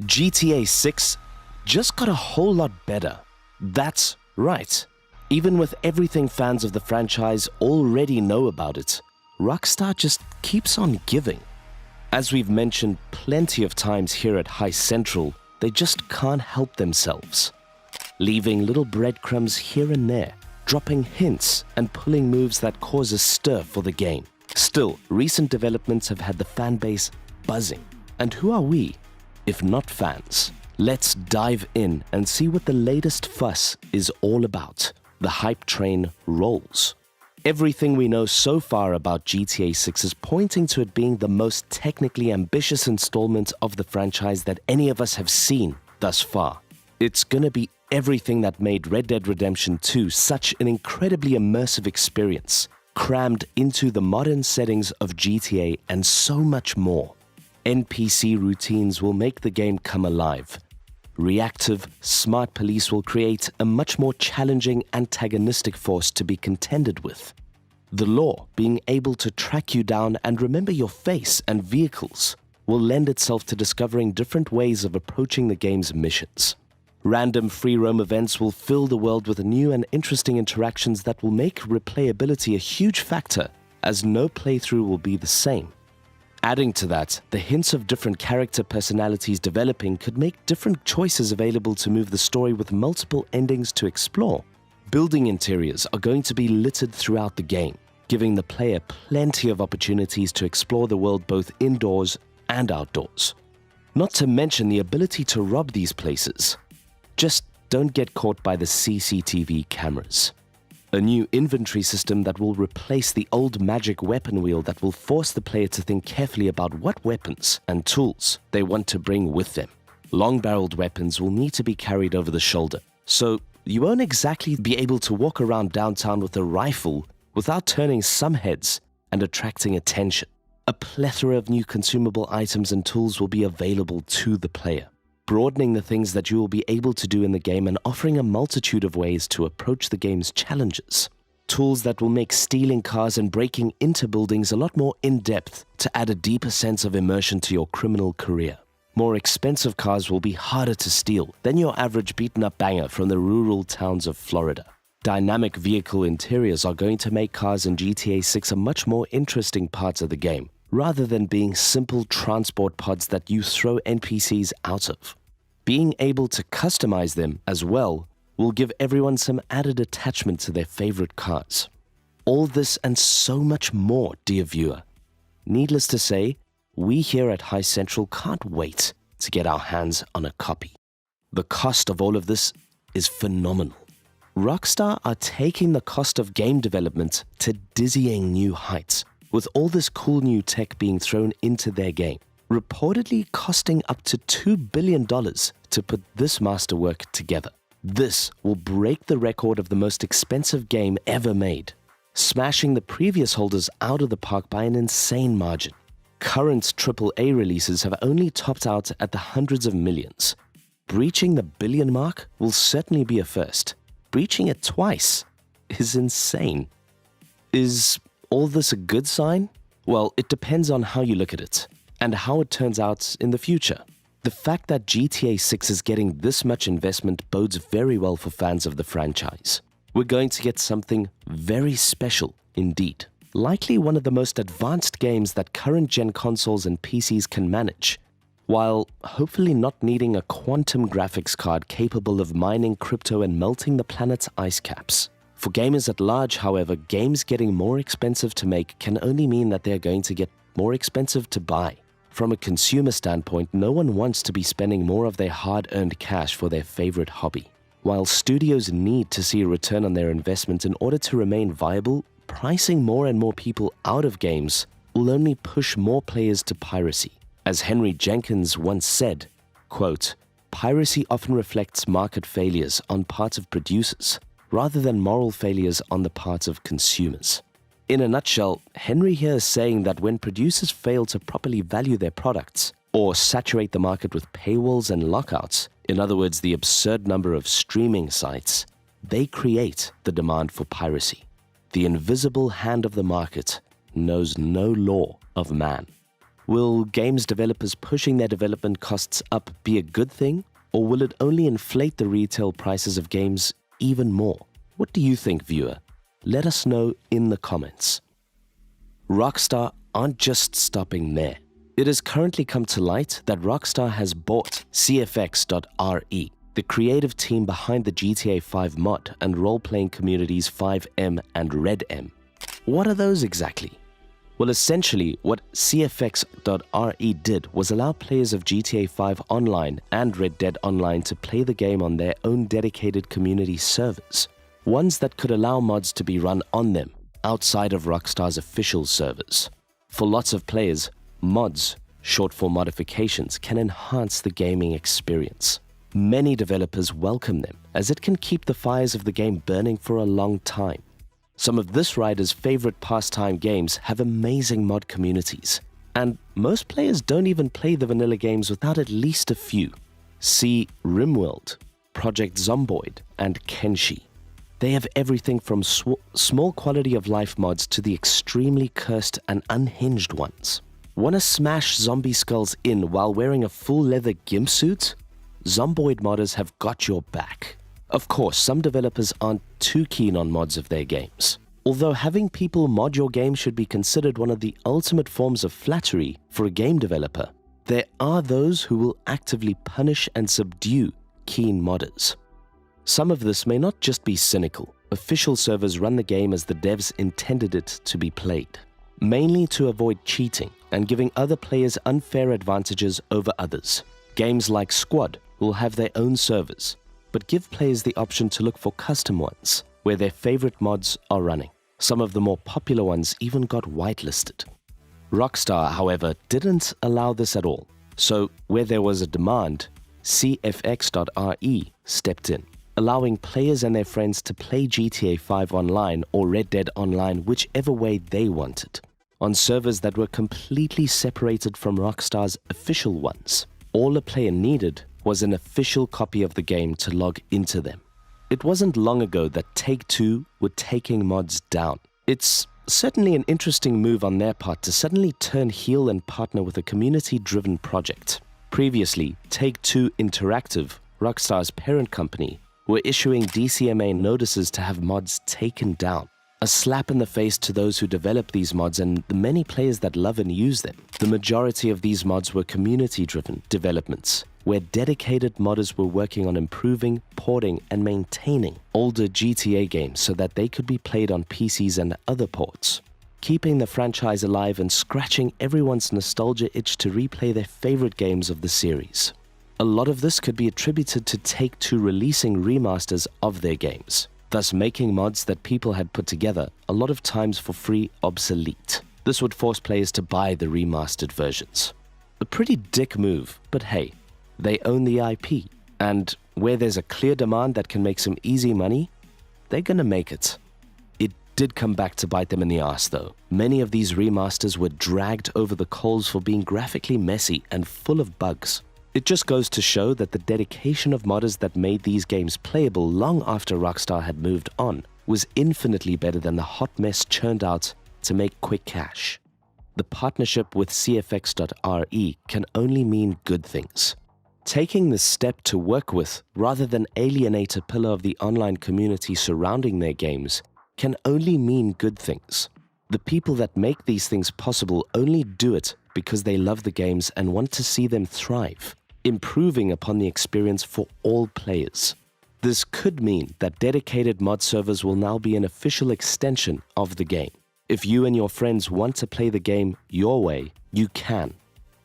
GTA 6 just got a whole lot better. That's right. Even with everything fans of the franchise already know about it, Rockstar just keeps on giving. As we've mentioned plenty of times here at Heist Central, they just can't help themselves. Leaving little breadcrumbs here and there, dropping hints and pulling moves that cause a stir for the game. Still, recent developments have had the fan base buzzing. And who are we, if not fans? Let's dive in and see what the latest fuss is all about. The hype train rolls. Everything we know so far about GTA 6 is pointing to it being the most technically ambitious installment of the franchise that any of us have seen thus far. It's gonna be everything that made Red Dead Redemption 2 such an incredibly immersive experience, crammed into the modern settings of GTA and so much more. NPC routines will make the game come alive. Reactive, smart police will create a much more challenging antagonistic force to be contended with. The law, being able to track you down and remember your face and vehicles, will lend itself to discovering different ways of approaching the game's missions. Random free roam events will fill the world with new and interesting interactions that will make replayability a huge factor, as no playthrough will be the same. Adding to that, the hints of different character personalities developing could make different choices available to move the story with multiple endings to explore. Building interiors are going to be littered throughout the game, giving the player plenty of opportunities to explore the world both indoors and outdoors. Not to mention the ability to rob these places. Just don't get caught by the CCTV cameras. A new inventory system that will replace the old magic weapon wheel that will force the player to think carefully about what weapons and tools they want to bring with them. Long-barreled weapons will need to be carried over the shoulder, so you won't exactly be able to walk around downtown with a rifle without turning some heads and attracting attention. A plethora of new consumable items and tools will be available to the player, broadening the things that you will be able to do in the game and offering a multitude of ways to approach the game's challenges. Tools that will make stealing cars and breaking into buildings a lot more in-depth to add a deeper sense of immersion to your criminal career. More expensive cars will be harder to steal than your average beaten-up banger from the rural towns of Florida. Dynamic vehicle interiors are going to make cars in GTA 6 a much more interesting part of the game, rather than being simple transport pods that you throw NPCs out of. Being able to customize them as well will give everyone some added attachment to their favorite cars. All this and so much more, dear viewer. Needless to say, we here at Heist Central can't wait to get our hands on a copy. The cost of all of this is phenomenal. Rockstar are taking the cost of game development to dizzying new heights, with all this cool new tech being thrown into their game, reportedly costing up to $2 billion to put this masterwork together. This will break the record of the most expensive game ever made, smashing the previous holders out of the park by an insane margin. Current AAA releases have only topped out at the hundreds of millions. Breaching the billion mark will certainly be a first. Breaching it twice is insane. Is all this a good sign? Well, it depends on how you look at it and how it turns out in the future. The fact that GTA 6 is getting this much investment bodes very well for fans of the franchise. We're going to get something very special indeed. Likely one of the most advanced games that current-gen consoles and PCs can manage, while hopefully not needing a quantum graphics card capable of mining crypto and melting the planet's ice caps. For gamers at large, however, games getting more expensive to make can only mean that they're going to get more expensive to buy. From a consumer standpoint, no one wants to be spending more of their hard-earned cash for their favorite hobby. While studios need to see a return on their investment in order to remain viable, pricing more and more people out of games will only push more players to piracy. As Henry Jenkins once said, quote, "Piracy often reflects market failures on part of producers, rather than moral failures on the part of consumers." In a nutshell, Henry here is saying that when producers fail to properly value their products, or saturate the market with paywalls and lockouts, in other words, the absurd number of streaming sites, they create the demand for piracy. The invisible hand of the market knows no law of man. Will games developers pushing their development costs up be a good thing, or will it only inflate the retail prices of games even more? What do you think, viewer? Let us know in the comments. Rockstar aren't just stopping there. It has currently come to light that Rockstar has bought CFX.re, the creative team behind the GTA 5 mod and role-playing communities 5M and RedM. What are those exactly? Well, essentially, what CFX.re did was allow players of GTA 5 Online and Red Dead Online to play the game on their own dedicated community servers, ones that could allow mods to be run on them, outside of Rockstar's official servers. For lots of players, mods, short for modifications, can enhance the gaming experience. Many developers welcome them, as it can keep the fires of the game burning for a long time. Some of this rider's favorite pastime games have amazing mod communities, and most players don't even play the vanilla games without at least a few. See RimWorld, Project Zomboid, and Kenshi. They have everything from small quality of life mods to the extremely cursed and unhinged ones. Want to smash zombie skulls in while wearing a full leather gimp suit? Zomboid modders have got your back. Of course, some developers aren't too keen on mods of their games. Although having people mod your game should be considered one of the ultimate forms of flattery for a game developer, there are those who will actively punish and subdue keen modders. Some of this may not just be cynical. Official servers run the game as the devs intended it to be played, mainly to avoid cheating and giving other players unfair advantages over others. Games like Squad will have their own servers, but give players the option to look for custom ones, where their favorite mods are running. Some of the more popular ones even got whitelisted. Rockstar, however, didn't allow this at all. So, where there was a demand, CFX.re stepped in, allowing players and their friends to play GTA 5 Online or Red Dead Online whichever way they wanted, on servers that were completely separated from Rockstar's official ones. All a player needed was an official copy of the game to log into them. It wasn't long ago that Take-Two were taking mods down. It's certainly an interesting move on their part to suddenly turn heel and partner with a community-driven project. Previously, Take-Two Interactive, Rockstar's parent company, were issuing DCMA notices to have mods taken down. A slap in the face to those who develop these mods and the many players that love and use them. The majority of these mods were community-driven developments, where dedicated modders were working on improving, porting, and maintaining older GTA games so that they could be played on PCs and other ports, keeping the franchise alive and scratching everyone's nostalgia itch to replay their favorite games of the series. A lot of this could be attributed to Take-Two releasing remasters of their games, thus making mods that people had put together, a lot of times for free, obsolete. This would force players to buy the remastered versions. A pretty dick move, but hey, they own the IP, and where there's a clear demand that can make some easy money, they're gonna make it. It did come back to bite them in the ass though. Many of these remasters were dragged over the coals for being graphically messy and full of bugs. It just goes to show that the dedication of modders that made these games playable long after Rockstar had moved on was infinitely better than the hot mess churned out to make quick cash. The partnership with CFX.re can only mean good things. Taking this step to work with, rather than alienate a pillar of the online community surrounding their games, can only mean good things. The people that make these things possible only do it because they love the games and want to see them thrive, improving upon the experience for all players. This could mean that dedicated mod servers will now be an official extension of the game. If you and your friends want to play the game your way, you can.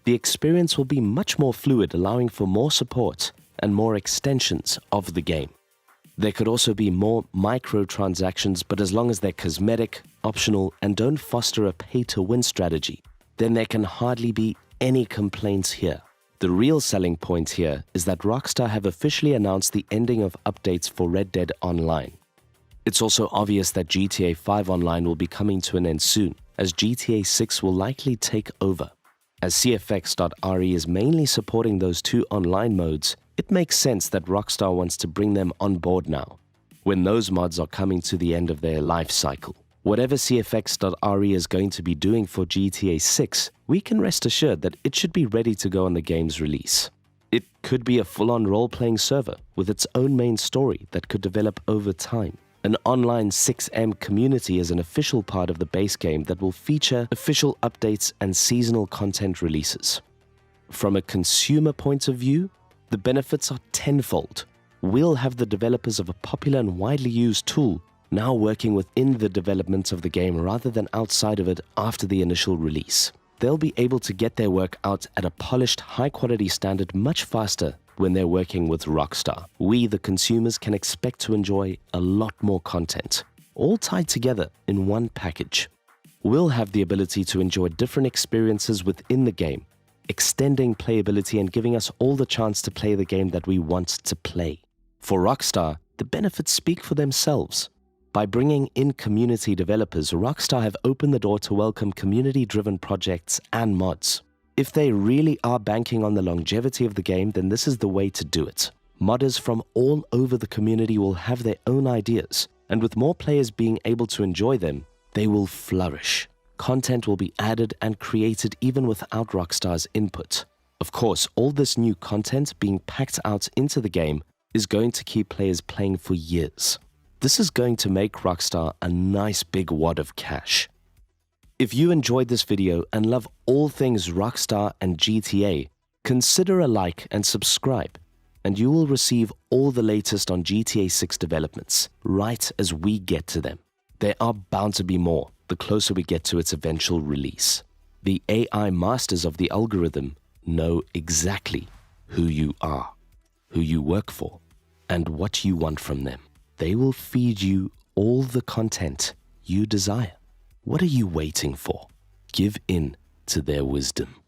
The experience will be much more fluid, allowing for more support and more extensions of the game. There could also be more microtransactions, but as long as they're cosmetic, optional, and don't foster a pay-to-win strategy, then there can hardly be any complaints here. The real selling point here is that Rockstar have officially announced the ending of updates for Red Dead Online. It's also obvious that GTA 5 Online will be coming to an end soon, as GTA 6 will likely take over. As CFX.re is mainly supporting those two online modes, it makes sense that Rockstar wants to bring them on board now, when those mods are coming to the end of their life cycle. Whatever CFX.re is going to be doing for GTA 6, we can rest assured that it should be ready to go on the game's release. It could be a full-on role-playing server with its own main story that could develop over time. An online 6M community is an official part of the base game that will feature official updates and seasonal content releases. From a consumer point of view, the benefits are tenfold. We'll have the developers of a popular and widely used tool now working within the development of the game rather than outside of it after the initial release. They'll be able to get their work out at a polished, high-quality standard much faster when they're working with Rockstar. We, the consumers, can expect to enjoy a lot more content, all tied together in one package. We'll have the ability to enjoy different experiences within the game, extending playability and giving us all the chance to play the game that we want to play. For Rockstar, the benefits speak for themselves. By bringing in community developers, Rockstar have opened the door to welcome community-driven projects and mods. If they really are banking on the longevity of the game, then this is the way to do it. Modders from all over the community will have their own ideas, and with more players being able to enjoy them, they will flourish. Content will be added and created even without Rockstar's input. Of course, all this new content being packed out into the game is going to keep players playing for years. This is going to make Rockstar a nice big wad of cash. If you enjoyed this video and love all things Rockstar and GTA, consider a like and subscribe, and you will receive all the latest on GTA 6 developments, right as we get to them. There are bound to be more the closer we get to its eventual release. The AI masters of the algorithm know exactly who you are, who you work for, and what you want from them. They will feed you all the content you desire. What are you waiting for? Give in to their wisdom.